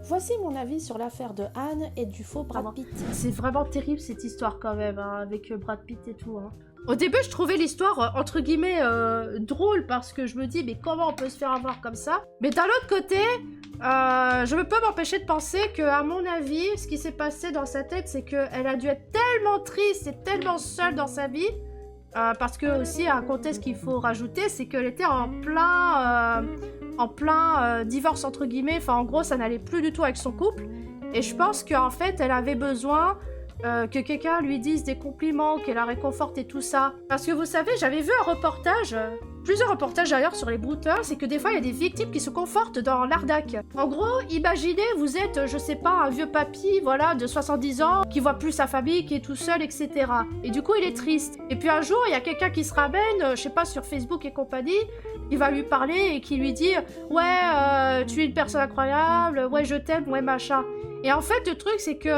Voici mon avis sur l'affaire de Anne et du faux Brad Pitt. C'est vraiment terrible cette histoire quand même, hein, avec Brad Pitt et tout. Hein. Au début, je trouvais l'histoire, entre guillemets, drôle, parce que je me dis, mais comment on peut se faire avoir comme ça? Mais d'un autre côté, je ne peux pas m'empêcher de penser que, à mon avis, ce qui s'est passé dans sa tête, c'est qu'elle a dû être tellement triste et tellement seule dans sa vie, parce que aussi, un contexte qu'il faut rajouter, c'est qu'elle était en plein divorce, entre guillemets. Enfin, en gros, ça n'allait plus du tout avec son couple. Et je pense qu'en fait, elle avait besoin que quelqu'un lui dise des compliments, qu'elle la réconforte et tout ça. Parce que vous savez, j'avais vu un reportage, plusieurs reportages d'ailleurs sur les brouteurs, c'est que des fois, il y a des victimes qui se confortent dans l'arnaque. En gros, imaginez, vous êtes, je sais pas, un vieux papy, voilà, de 70 ans, qui voit plus sa famille, qui est tout seul, etc. Et du coup, il est triste. Et puis un jour, il y a quelqu'un qui se ramène, je sais pas, sur Facebook et compagnie, qui va lui parler et qui lui dit « Ouais, tu es une personne incroyable, ouais, je t'aime, ouais, machin. » Et en fait, le truc, c'est que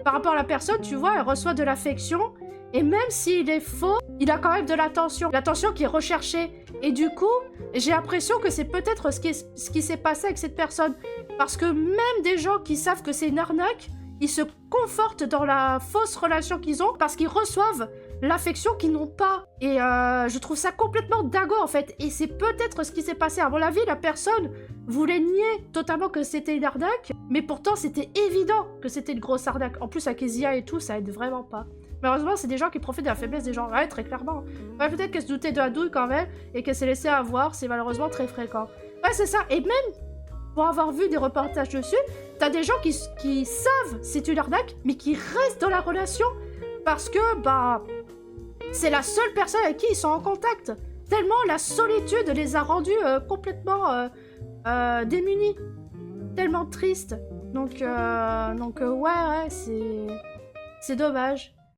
par rapport à la personne, tu vois, elle reçoit de l'affection, et même s'il est faux, il a quand même de l'attention qui est recherchée. Et du coup, j'ai l'impression que c'est peut-être ce qui s'est passé avec cette personne. Parce que même des gens qui savent que c'est une arnaque, ils se confortent dans la fausse relation qu'ils ont parce qu'ils reçoivent l'affection qu'ils n'ont pas. Et je trouve ça complètement dingo en fait. Et c'est peut-être ce qui s'est passé. À mon avis, la personne voulait nier totalement que c'était une arnaque, mais pourtant c'était évident que c'était une grosse arnaque. En plus, avec les IA et tout, ça aide vraiment pas. Malheureusement, c'est des gens qui profitent de la faiblesse des gens. Ouais, très clairement. Ouais, peut-être qu'elle se doutait de la douille quand même, et qu'elle s'est laissée avoir, c'est malheureusement très fréquent. Ouais, c'est ça. Et même, pour avoir vu des reportages dessus, t'as des gens qui savent c'est une arnaque, mais qui restent dans la relation, parce que, bah, c'est la seule personne avec qui ils sont en contact. Tellement la solitude les a rendus complètement démunis. Tellement tristes. Donc ouais, c'est dommage.